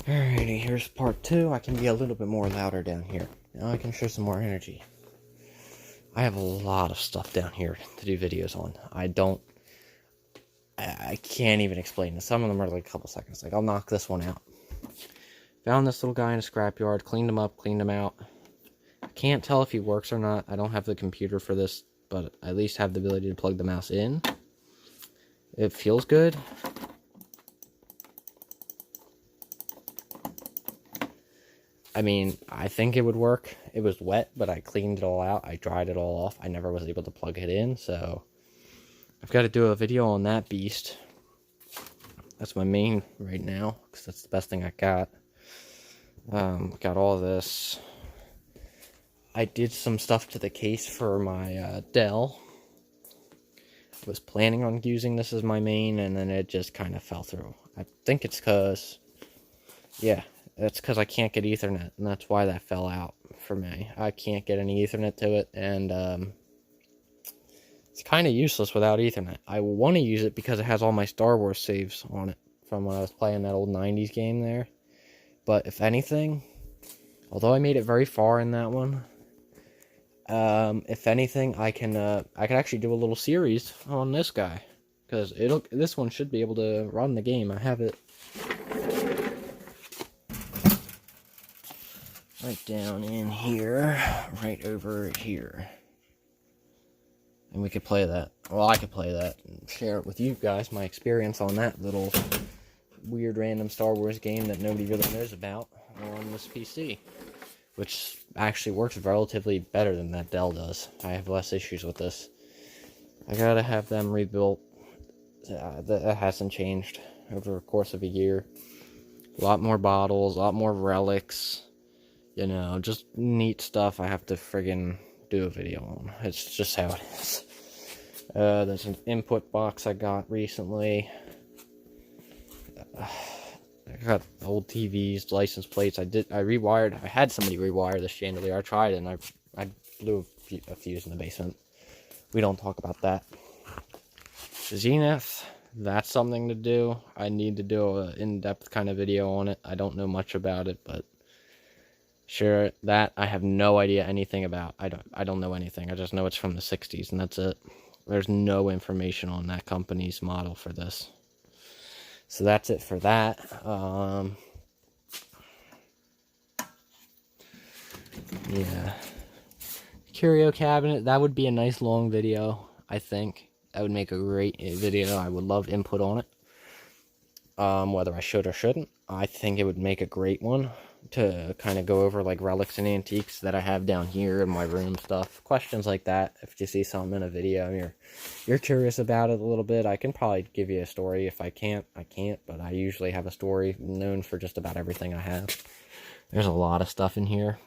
Alrighty, here's part 2. I can be a little bit more louder down here. Now I can show some more energy. I have a lot of stuff down here to do videos on. I can't even explain this. Some of them are like a couple seconds. Like, I'll knock this one out. Found this little guy in a scrapyard, cleaned him up, cleaned him out. I can't tell if he works or not. I don't have the computer for this, but I at least have the ability to plug the mouse in. It feels good. I mean, I think it would work. It was wet, but I cleaned it all out. I dried it all off. I never was able to plug it in, so I've got to do a video on that beast. That's my main right now, because that's the best thing I got. Got all this. I did some stuff to the case for my Dell. I was planning on using this as my main, and then it just kind of fell through. I think it's because, yeah, that's because I can't get Ethernet, and that's why that fell out for me. I can't get any Ethernet to it, and it's kind of useless without Ethernet. I want to use it because it has all my Star Wars saves on it from when I was playing that old 90s game there. But if anything, although I made it very far in that one, if anything, I can actually do a little series on this guy, because this one should be able to run the game. I have it right down in here, right over here, and we could play that. Well, I could play that and share it with you guys, my experience on that little weird random Star Wars game that nobody really knows about on this PC, which actually works relatively better than that Dell does. I have less issues with this. I gotta have them rebuilt. That hasn't changed over the course of a year. A lot more bottles, a lot more relics. You know, just neat stuff I have to friggin' do a video on. It's just how it is. There's an input box I got recently. I got old TVs, license plates. I had somebody rewire the chandelier. I tried it, and I blew a fuse in the basement. We don't talk about that. Zenith, that's something to do. I need to do an in-depth kind of video on it. I don't know much about it, but sure, that I have no idea anything about. I don't know anything. I just know it's from the 60s, and that's it. There's no information on that company's model for this. So that's it for that. Yeah. Curio cabinet, that would be a nice long video, I think. That would make a great video. I would love input on it. Whether I should or shouldn't, I think it would make a great one to kind of go over like relics and antiques that I have down here in my room stuff. Questions like that. If you see something in a video and you're curious about it a little bit, I can probably give you a story. If I can't, I can't, but I usually have a story known for just about everything I have. There's a lot of stuff in here,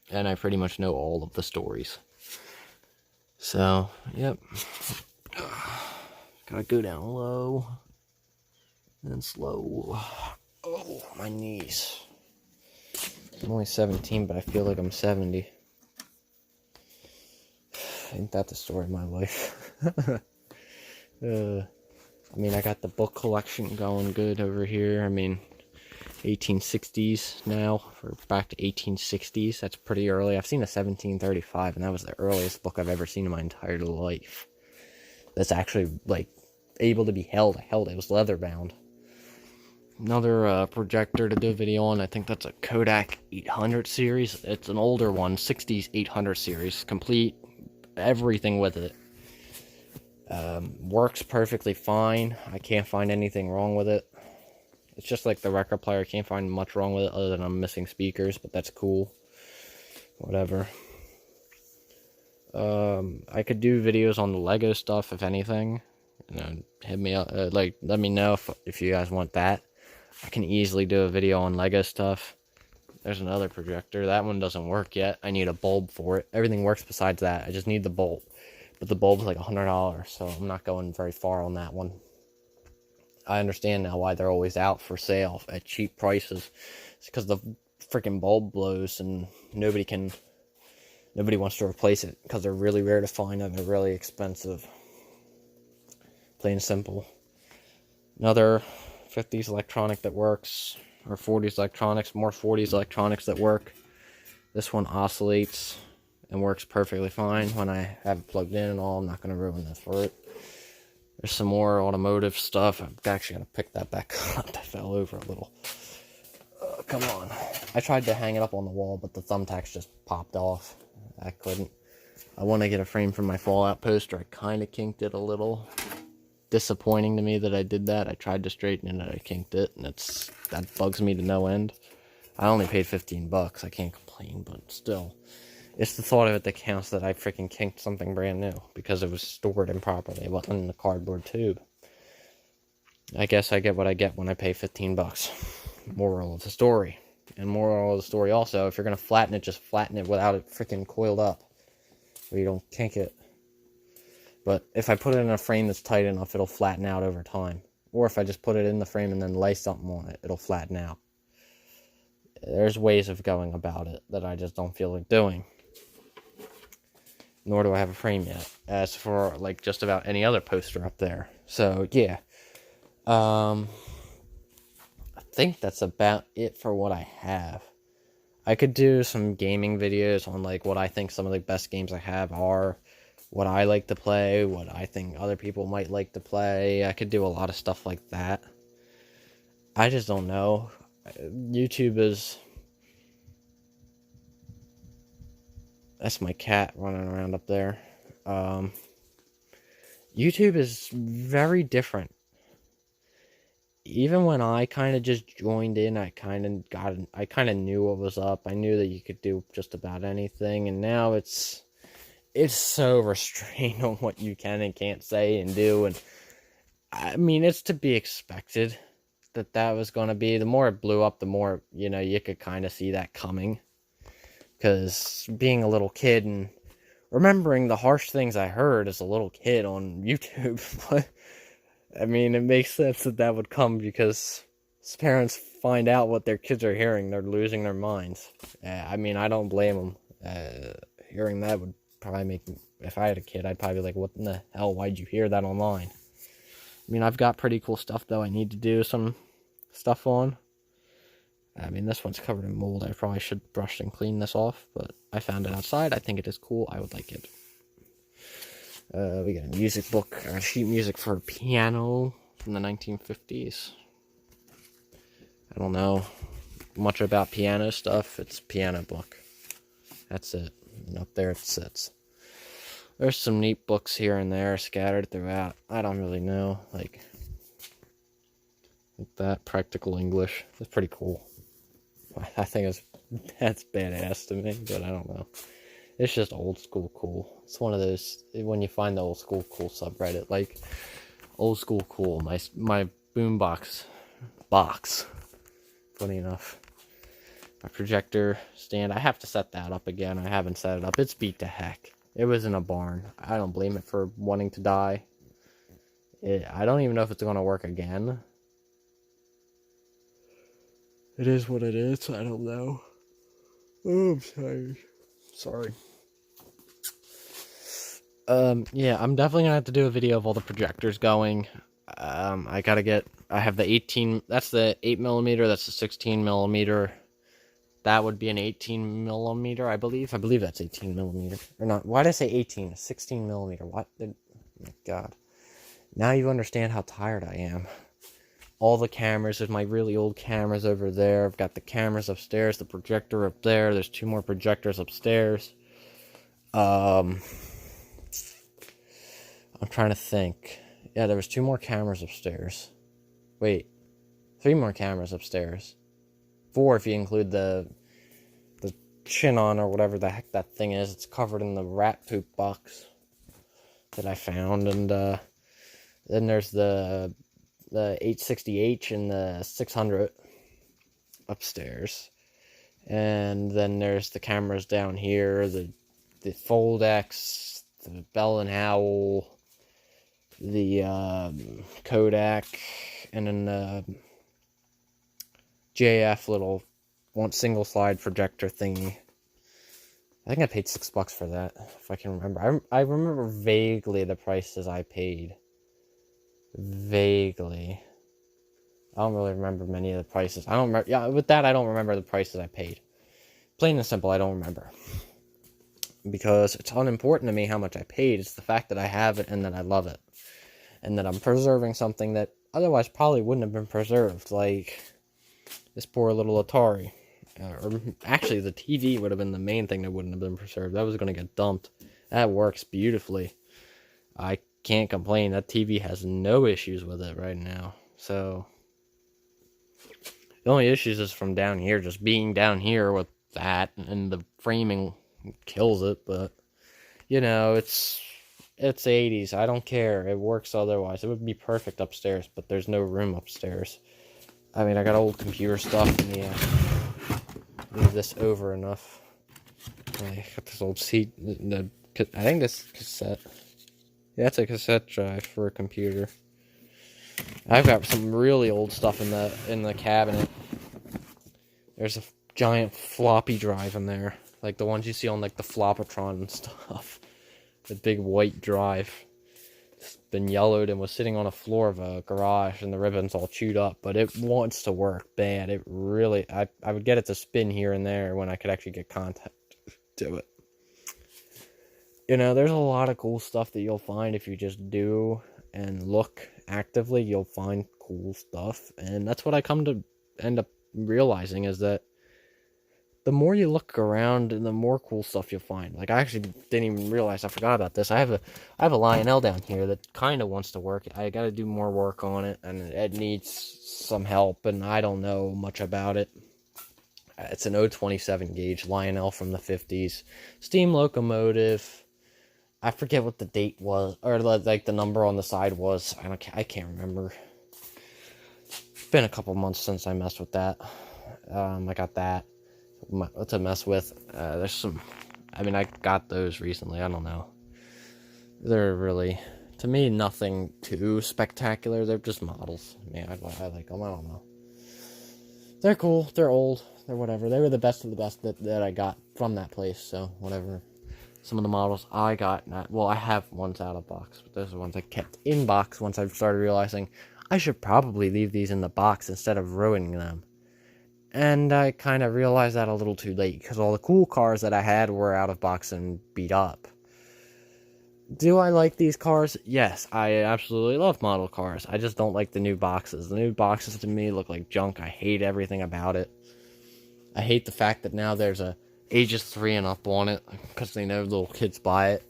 and I pretty much know all of the stories. So, yep. Gotta go down low and slow. Oh, my knees. I'm only 17, but I feel like I'm 70. Ain't that the story of my life? I mean, I got the book collection going good over here. I mean, 1860s now. We're back to 1860s. That's pretty early. I've seen a 1735, and that was the earliest book I've ever seen in my entire life. That's actually, like, able to be held. I held it. It was leather bound. Another projector to do a video on. I think that's a Kodak 800 series. It's an older one, 60s 800 series. Complete everything with it. Works perfectly fine. I can't find anything wrong with it. It's just like the record player. I can't find much wrong with it other than I'm missing speakers, but that's cool. Whatever. I could do videos on the Lego stuff, if anything. You know, hit me up. Let me know if you guys want that. I can easily do a video on Lego stuff. There's another projector. That one doesn't work yet. I need a bulb for it. Everything works besides that. I just need the bulb. But the bulb's like $100, so I'm not going very far on that one. I understand now why they're always out for sale at cheap prices. It's because the freaking bulb blows and nobody wants to replace it because they're really rare to find and they're really expensive. Plain and simple. Another 50s electronic that works. or 40s electronics, more 40s electronics that work. This one oscillates and works perfectly fine when I have it plugged in and all. I'm not going to ruin this for it. There's some more automotive stuff. I'm actually going to pick that back up. I fell over a little. Come on. I tried to hang it up on the wall, but the thumbtacks just popped off. I couldn't. I want to get a frame for my Fallout poster. I kind of kinked it a little. Disappointing to me that I did that. I tried to straighten it and I kinked it, and that bugs me to no end. I only paid $15. I can't complain, but still. It's the thought of it that counts, that I freaking kinked something brand new because it was stored improperly. It wasn't in the cardboard tube. I guess I get what I get when I pay $15. Moral of the story. And moral of the story also, if you're going to flatten it, just flatten it without it freaking coiled up. So you don't kink it. But if I put it in a frame that's tight enough, it'll flatten out over time. Or if I just put it in the frame and then lay something on it, it'll flatten out. There's ways of going about it that I just don't feel like doing. Nor do I have a frame yet. As for, like, just about any other poster up there. So, yeah. I think that's about it for what I have. I could do some gaming videos on, like, what I think some of the best games I have are. What I like to play. What I think other people might like to play. I could do a lot of stuff like that. I just don't know. YouTube is... That's my cat running around up there. YouTube is very different. Even when I kind of just joined in, I kind of knew what was up. I knew that you could do just about anything, and now it's so restrained on what you can and can't say and do. And I mean, it's to be expected that was going to be. The more it blew up, the more, you could kind of see that coming. Because being a little kid and remembering the harsh things I heard as a little kid on YouTube, but I mean, it makes sense that would come because as parents find out what their kids are hearing, they're losing their minds. I mean, I don't blame them. Hearing that would probably make me, if I had a kid, I'd probably be like, what in the hell, why'd you hear that online? I mean, I've got pretty cool stuff, though, I need to do some stuff on. I mean, this one's covered in mold. I probably should brush and clean this off, but I found it outside. I think it is cool. I would like it. We got a music book, sheet music for piano from the 1950s. I don't know much about piano stuff. It's a piano book. That's it. And up there it sits. There's some neat books here and there scattered throughout. I don't really know. Like that, Practical English. That's pretty cool. I think that's badass to me, but I don't know. It's just old school cool. It's one of those, when you find the old school cool subreddit, like, old school cool, my boombox box. Funny enough. My projector stand, I have to set that up again. I haven't set it up. It's beat to heck. It was in a barn. I don't blame it for wanting to die. I don't even know if it's going to work again. It is what it is. I don't know. Oh, I'm tired. Sorry. Yeah, I'm definitely gonna have to do a video of all the projectors going. I have the 18, that's the 8mm, that's the 16mm. That would be an 18mm, I believe. I believe that's 18mm. Or not, why did I say 18? 16mm. What? Oh my god. Now you understand how tired I am. All the cameras, there's my really old cameras over there. I've got the cameras upstairs, the projector up there. There's 2 more projectors upstairs. I'm trying to think. Yeah, there was 2 more cameras upstairs. Wait, 3 more cameras upstairs. 4 if you include the Chinon or whatever the heck that thing is. It's covered in the rat poop box that I found. And then there's the 860H and the 600 upstairs. And then there's the cameras down here, the Fold-X, the Bell & Howell, the Kodak, and then the JF little single slide projector thingy. I think I paid $6 for that, if I can remember. I remember vaguely the prices I paid. Vaguely. I don't really remember many of the prices. I don't remember. Yeah, with that, I don't remember the prices I paid. Plain and simple, I don't remember. Because it's unimportant to me how much I paid. It's the fact that I have it and that I love it. And that I'm preserving something that otherwise probably wouldn't have been preserved. Like this poor little Atari. Or actually, the TV would have been the main thing that wouldn't have been preserved. That was going to get dumped. That works beautifully. I can't complain. That TV has no issues with it right now. So the only issues is from down here, just being down here with that, and the framing kills it. But you know, it's 80s. I don't care. It works otherwise. It would be perfect upstairs, but there's no room upstairs. I mean, I got old computer stuff, and yeah, move this over enough. I got this old seat. I think this cassette. Yeah, it's a cassette drive for a computer. I've got some really old stuff in the cabinet. There's a giant floppy drive in there, like the ones you see on like the Flopatron and stuff. The big white drive. It's been yellowed and was sitting on a floor of a garage, and the ribbon's all chewed up, but it wants to work bad. It really, I would get it to spin here and there when I could actually get contact to it. You know, there's a lot of cool stuff that you'll find if you just do and look actively. You'll find cool stuff, and that's what I come to end up realizing, is that the more you look around, the more cool stuff you'll find. Like, I actually didn't even realize, I forgot about this. I have a Lionel down here that kind of wants to work. I got to do more work on it, and it needs some help, and I don't know much about it. It's an 027 gauge Lionel from the 50s. Steam locomotive. I forget what the date was, or like the number on the side was. I can't remember. It's been a couple months since I messed with that. I got that to mess with. There's some, I mean, I got those recently. I don't know. They're really, to me, nothing too spectacular. They're just models. I mean, I like them. I don't know. They're cool. They're old. They're whatever. They were the best of the best that I got from that place. So whatever. Some of the models I got, I have ones out of box, but those are ones I kept in box once I started realizing I should probably leave these in the box instead of ruining them. And I kind of realized that a little too late, because all the cool cars that I had were out of box and beat up. Do I like these cars? Yes, I absolutely love model cars. I just don't like the new boxes. The new boxes to me look like junk. I hate everything about it. I hate the fact that now there's a ages 3 and up on it, because they know little kids buy it.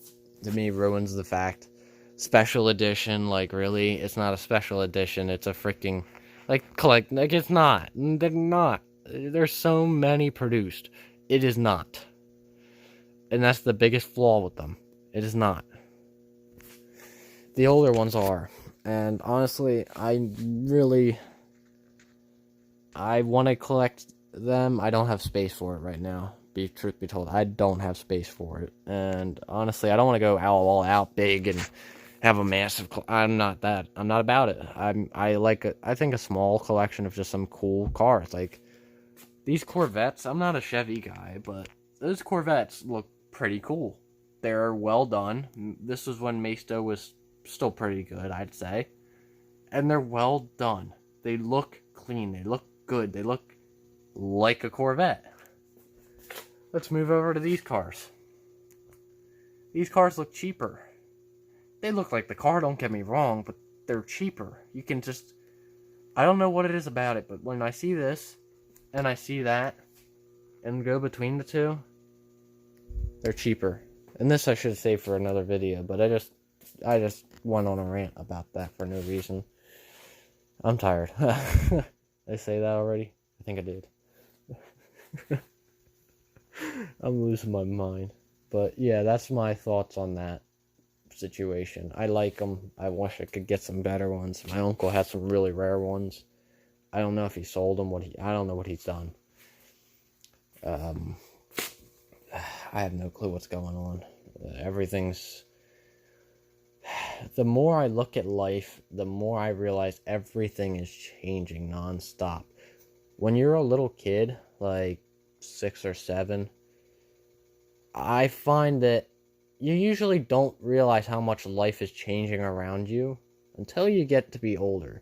To me, ruins the fact. Special edition, like, really? It's not a special edition. It's a freaking, like, it's not. They're not. There's so many produced. It is not. And that's the biggest flaw with them. It is not. The older ones are. And honestly, I want to collect them. I don't have space for it right now. Truth be told, I don't have space for it. And honestly, I don't want to go all out big and have a massive I'm not about it. I think a small collection of just some cool cars. Like these Corvettes, I'm not a Chevy guy, but those Corvettes look pretty cool. They're well done. This was when Maisto was still pretty good, I'd say. And they're well done. They look clean. They look good. They look like a Corvette. Let's move over to these cars. These cars look cheaper. They look like the car, don't get me wrong, but they're cheaper. You can just, I don't know what it is about it, but when I see this, and I see that, and go between the two, they're cheaper. And this I should have saved for another video, but I just went on a rant about that for no reason. I'm tired. Did I say that already? I think I did. I'm losing my mind. But yeah, that's my thoughts on that situation. I like them. I wish I could get some better ones. My uncle has some really rare ones. I don't know if he sold them. I don't know what he's done. I have no clue what's going on. Everything's... The more I look at life, the more I realize everything is changing nonstop. When you're a little kid, like 6 or 7, I find that you usually don't realize how much life is changing around you until you get to be older.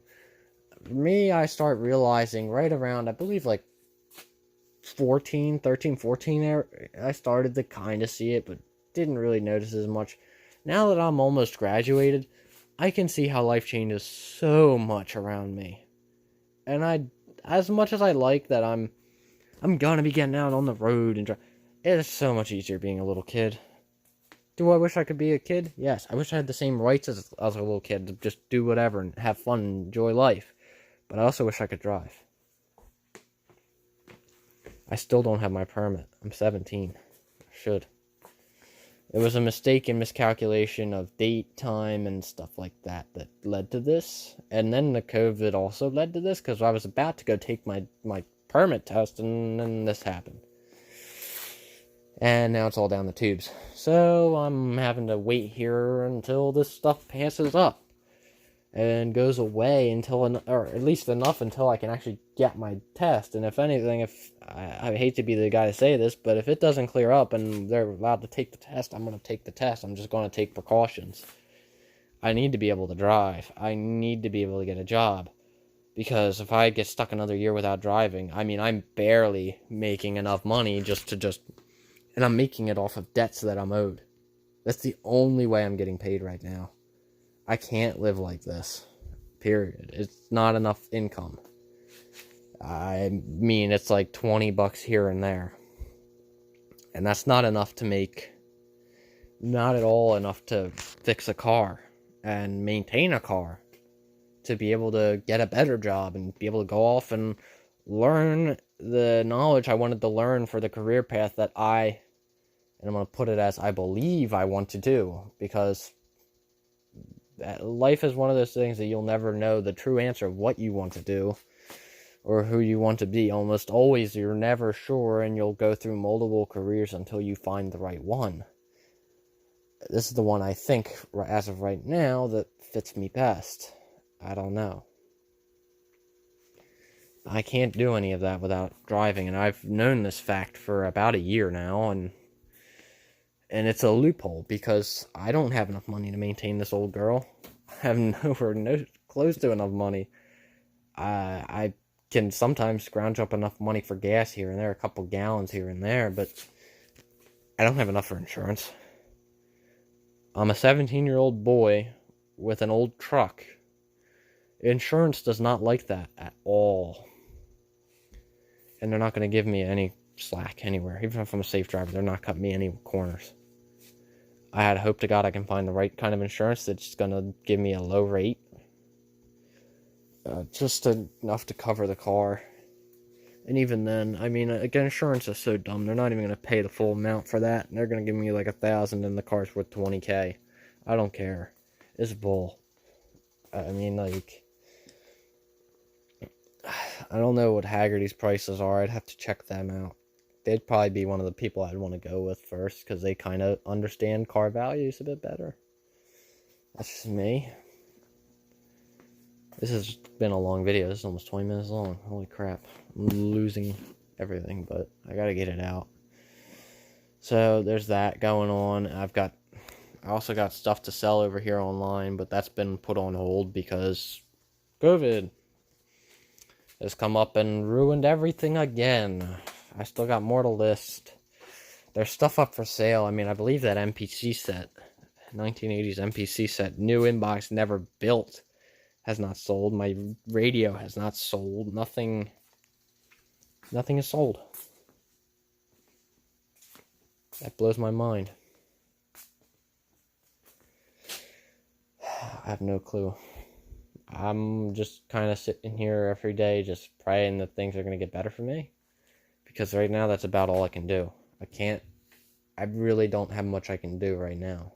me, I start realizing right around, I believe, like 14, I started to kind of see it, but didn't really notice as much. Now that I'm almost graduated, I can see how life changes so much around me. And as much as I like that I'm gonna be getting out on the road and it is so much easier being a little kid. Do I wish I could be a kid? Yes. I wish I had the same rights as a little kid to just do whatever and have fun and enjoy life. But I also wish I could drive. I still don't have my permit. I'm 17. I should. It was a mistake and miscalculation of date, time, and stuff like that that led to this. And then the COVID also led to this because I was about to go take my permit test and then this happened. And now it's all down the tubes. So I'm having to wait here until this stuff passes up and goes away until, or at least enough until I can actually get my test. And if anything, if I hate to be the guy to say this, but if it doesn't clear up and they're allowed to take the test, I'm going to take the test. I'm just going to take precautions. I need to be able to drive. I need to be able to get a job. Because if I get stuck another year without driving, I mean, I'm barely making enough money and I'm making it off of debts that I'm owed. That's the only way I'm getting paid right now. I can't live like this. Period. It's not enough income. I mean, it's like $20 here and there. And that's not enough to make, not at all enough to fix a car and maintain a car. To be able to get a better job and be able to go off and learn the knowledge I wanted to learn for the career path that and I'm going to put it as I believe I want to do, because life is one of those things that you'll never know the true answer of what you want to do or who you want to be. Almost always you're never sure, and you'll go through multiple careers until you find the right one. This is the one I think, as of right now, that fits me best. I don't know. I can't do any of that without driving, and I've known this fact for about a year now, and it's a loophole because I don't have enough money to maintain this old girl. I have no close to enough money. I can sometimes scrounge up enough money for gas here and there, a couple gallons here and there, but I don't have enough for insurance. I'm a 17-year-old boy with an old truck. Insurance does not like that at all. And they're not going to give me any slack anywhere. Even if I'm a safe driver, they're not cutting me any corners. I had hope to God I can find the right kind of insurance that's going to give me a low rate. Just enough to cover the car. And even then, I mean, again, insurance is so dumb. They're not even going to pay the full amount for that. And they're going to give me like $1,000 and the car's worth $20,000. I don't care. It's bull. I mean, like, I don't know what Haggerty's prices are. I'd have to check them out. They'd probably be one of the people I'd want to go with first, because they kind of understand car values a bit better. That's just me. This has been a long video. This is almost 20 minutes long. Holy crap. I'm losing everything, but I gotta get it out. So there's that going on. I also got stuff to sell over here online, but that's been put on hold because COVID has come up and ruined everything again. I still got more to list. There's stuff up for sale. I mean, I believe that MPC set, 1980s MPC set, new inbox, never built, has not sold. My radio has not sold. Nothing is sold. That blows my mind. I have no clue. I'm just kind of sitting here every day just praying that things are going to get better for me. Because right now, that's about all I can do. I really don't have much I can do right now.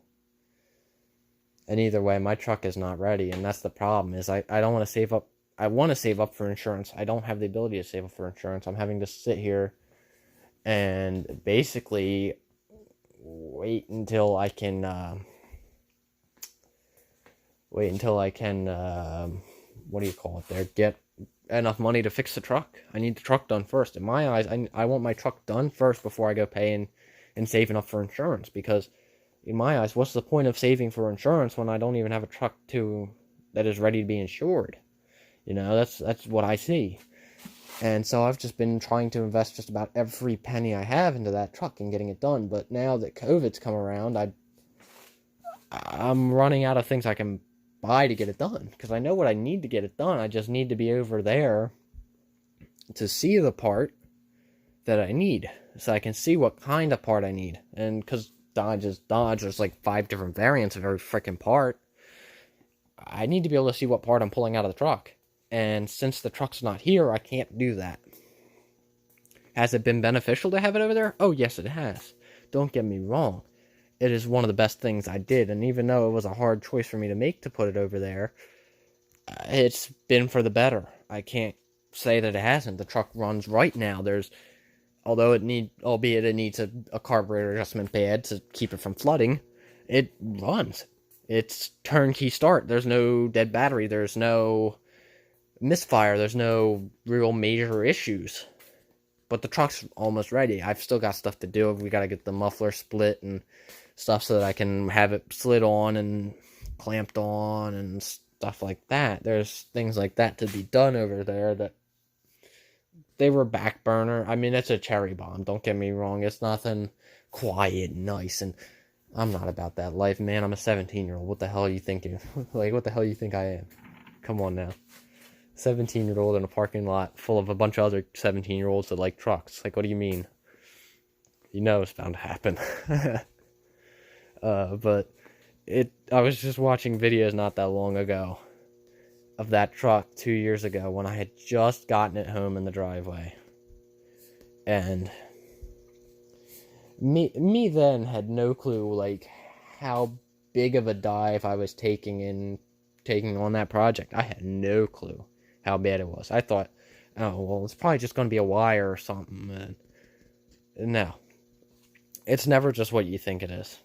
And either way, my truck is not ready, and that's the problem, is I don't want to save up. I want to save up for insurance. I don't have the ability to save up for insurance. I'm having to sit here and basically wait until I can, get enough money to fix the truck. I need the truck done first. In my eyes, I want my truck done first before I go pay and save enough for insurance, because in my eyes, what's the point of saving for insurance when I don't even have a truck that is ready to be insured? That's what I see. And so I've just been trying to invest just about every penny I have into that truck and getting it done. But now that COVID's come around, I'm running out of things I can buy to get it done. Because I know what I need to get it done. I just need to be over there to see the part that I need. So I can see what kind of part I need. And because Dodge, there's like 5 different variants of every freaking part. I need to be able to see what part I'm pulling out of the truck. And since the truck's not here, I can't do that. Has it been beneficial to have it over there? Oh, yes, it has. Don't get me wrong. It is one of the best things I did. And even though it was a hard choice for me to make to put it over there, it's been for the better. I can't say that it hasn't. The truck runs right now. Albeit it needs a carburetor adjustment pad to keep it from flooding, it runs. It's turnkey start. There's no dead battery. There's no misfire. There's no real major issues. But the truck's almost ready. I've still got stuff to do. We got to get the muffler split and stuff so that I can have it slid on and clamped on and stuff like that. There's things like that to be done over there that they were back burner. I mean, it's a cherry bomb. Don't get me wrong. It's nothing quiet and nice. And I'm not about that life, man. I'm a 17-year-old. What the hell are you thinking? Like, what the hell you think I am? Come on now. 17-year-old in a parking lot full of a bunch of other 17-year-olds that like trucks. Like, what do you mean? You know it's bound to happen. But I was just watching videos not that long ago of that truck 2 years ago when I had just gotten it home in the driveway. And me then had no clue, like, how big of a dive I was taking on that project. I had no clue how bad it was. I thought, oh, well, it's probably just going to be a wire or something. And no. It's never just what you think it is.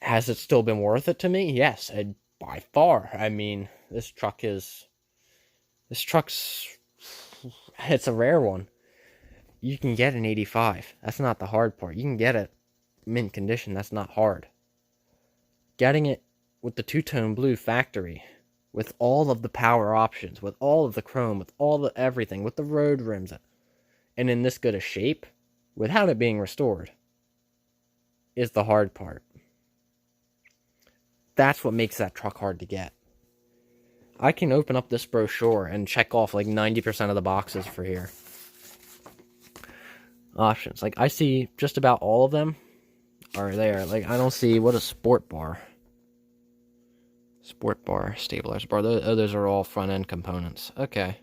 Has it still been worth it to me? Yes, by far. I mean, this truck's, it's a rare one. You can get an 85. That's not the hard part. You can get it mint condition. That's not hard. Getting it with the two-tone blue factory, with all of the power options, with all of the chrome, with all the everything, with the road rims, and in this good a shape, without it being restored, is the hard part. That's what makes that truck hard to get. I can open up this brochure and check off like 90% of the boxes for here. Options. Like, I see just about all of them are there. Like, I don't see, what a sport bar. Sport bar, stabilizer bar. Those are all front end components. Okay.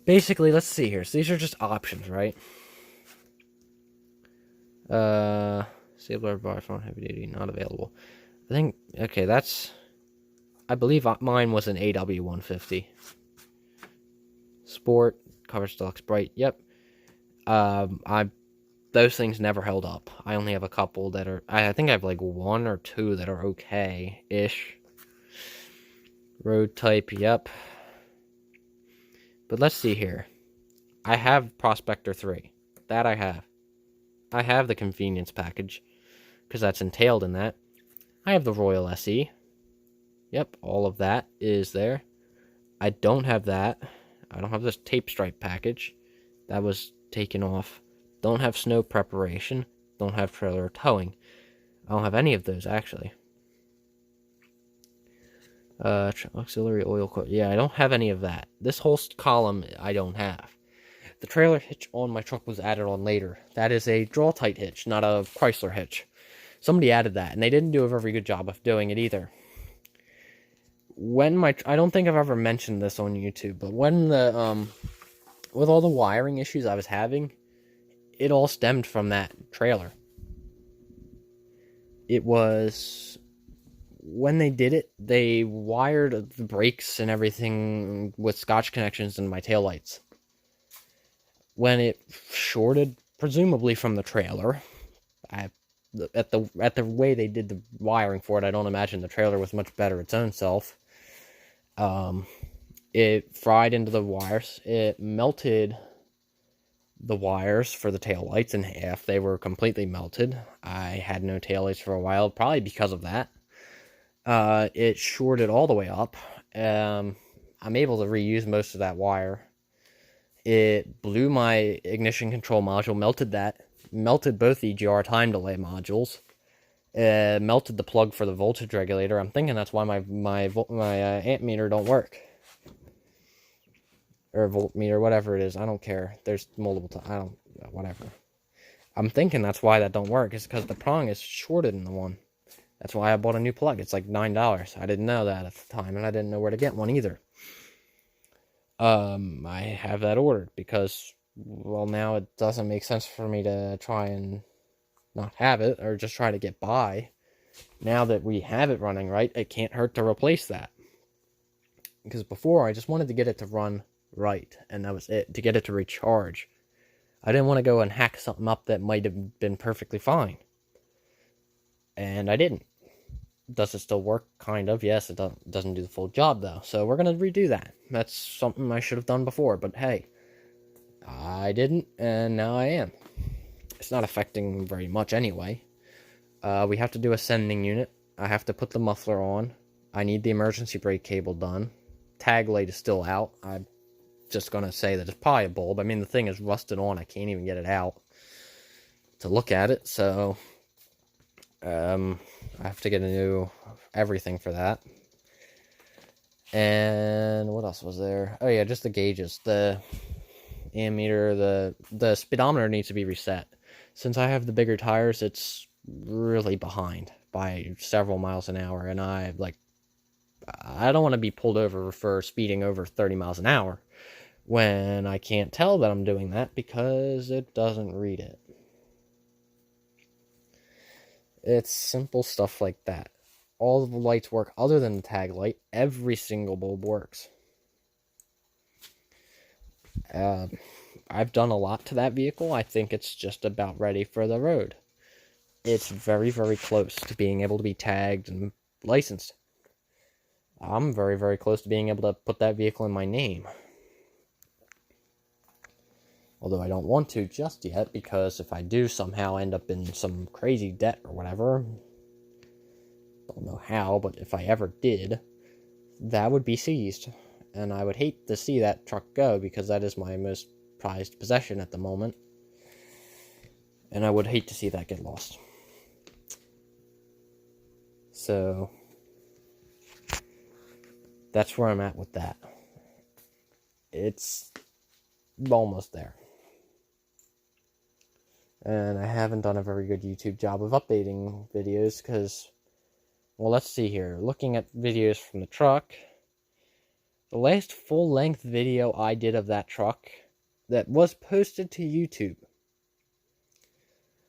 Basically, let's see here. So these are just options, right? Stabilizer bar, front heavy duty, not available. I think, okay, I believe mine was an AW150. Sport, coverage deluxe bright, yep. Those things never held up. I only have a couple that are, I think I have like 1 or 2 that are okay-ish. Road type, yep. But let's see here. I have Prospector 3. That I have. I have the convenience package, because that's entailed in that. I have the Royal SE. Yep, all of that is there. I don't have that. I don't have this tape stripe package. That was taken off. Don't have snow preparation. Don't have trailer towing. I don't have any of those, actually. Auxiliary oil. Yeah, I don't have any of that. This whole column, I don't have. The trailer hitch on my truck was added on later. That is a draw-tight hitch, not a Chrysler hitch. Somebody added that, and they didn't do a very good job of doing it either. I don't think I've ever mentioned this on YouTube, but when with all the wiring issues I was having, it all stemmed from that trailer. It was, when they did it, they wired the brakes and everything with Scotch connections in my taillights. When it shorted, presumably from the trailer, at the way they did the wiring for it, I don't imagine the trailer was much better its own self. It fried into the wires. It melted the wires for the taillights in half. They were completely melted. I had no taillights for a while, probably because of that. It shorted all the way up, I'm able to reuse most of that wire. It blew my ignition control module, melted both EGR time delay modules, melted the plug for the voltage regulator. I'm thinking that's why my amp meter don't work, or voltmeter, whatever it is. I don't care. There's multiple. I don't, whatever. I'm thinking that's why that don't work. It's because the prong is shorted in the one. That's why I bought a new plug. It's like $9. I didn't know that at the time, and I didn't know where to get one either. I have that ordered because, well, now it doesn't make sense for me to try and not have it, or just try to get by. Now that we have it running right, it can't hurt to replace that. Because before, I just wanted to get it to run right, and that was it, to get it to recharge. I didn't want to go and hack something up that might have been perfectly fine. And I didn't. Does it still work? Kind of. Yes, it doesn't do the full job, though. So we're going to redo that. That's something I should have done before, but hey, I didn't, and now I am. It's not affecting very much anyway. We have to do a sending unit. I have to put the muffler on. I need the emergency brake cable done. Tag light is still out. I'm just going to say that it's probably a bulb. I mean, the thing is rusted on. I can't even get it out to look at it, so I have to get a new everything for that. And what else was there? Oh yeah, just the gauges. The ammeter, the speedometer needs to be reset. Since I have the bigger tires, it's really behind by several miles an hour, and I don't want to be pulled over for speeding over 30 miles an hour when I can't tell that I'm doing that because it doesn't read it. It's simple stuff like that. All of the lights work other than the tag light. Every single bulb works. I've done a lot to that vehicle. I think it's just about ready for the road. It's very, very close to being able to be tagged and licensed. I'm very, very close to being able to put that vehicle in my name. Although I don't want to just yet, because if I do somehow end up in some crazy debt or whatever, don't know how, but if I ever did, that would be seized. And I would hate to see that truck go, because that is my most prized possession at the moment. And I would hate to see that get lost. So that's where I'm at with that. It's almost there. And I haven't done a very good YouTube job of updating videos because, well, let's see here. Looking at videos from the truck, the last full-length video I did of that truck that was posted to YouTube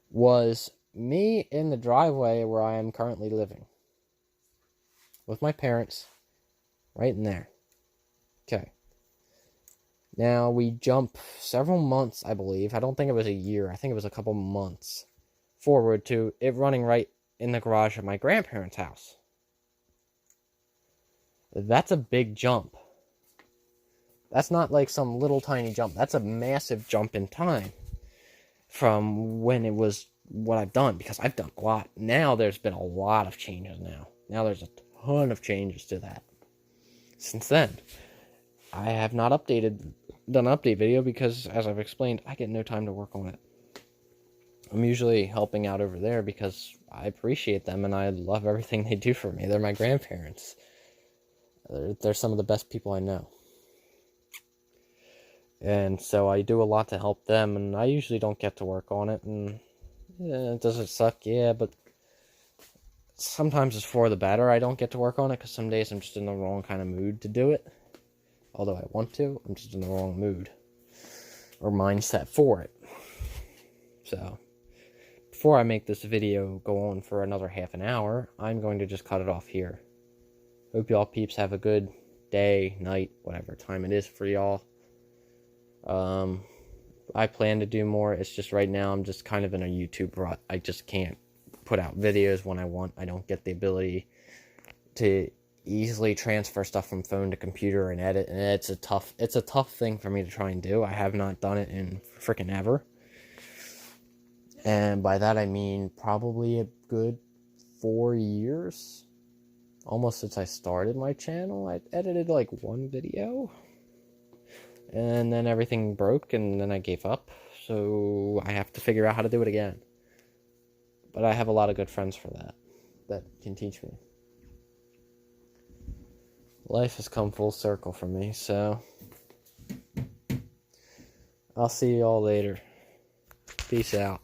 was me in the driveway where I am currently living with my parents, right in there. Okay. Now, we jump several months, I believe. I don't think it was a year. I think it was a couple months forward to it running right in the garage of my grandparents' house. That's a big jump. That's not like some little tiny jump. That's a massive jump in time from when it was what I've done, because I've done a lot. Now there's been a lot of changes now. Now there's a ton of changes to that. Since then, I have not done an update video because, as I've explained, I get no time to work on it. I'm usually helping out over there because I appreciate them and I love everything they do for me. They're my grandparents. They're some of the best people I know. And so I do a lot to help them, and I usually don't get to work on it. And does it suck? Yeah, but sometimes it's for the better. I don't get to work on it because some days I'm just in the wrong kind of mood to do it. Although I want to, I'm just in the wrong mood or mindset for it. So, before I make this video go on for another half an hour, I'm going to just cut it off here. Hope y'all peeps have a good day, night, whatever time it is for y'all. I plan to do more. It's just right now I'm just kind of in a YouTube rut. I just can't put out videos when I want. I don't get the ability to easily transfer stuff from phone to computer and edit, and it's a tough thing for me to try and do. I have not done it in freaking ever. And by that I mean probably a good 4 years. almost since I started my channel. I edited like one video, and then everything broke, and then I gave up. So I have to figure out how to do it again. But I have a lot of good friends for that can teach me. Life has come full circle for me, so I'll see you all later. Peace out.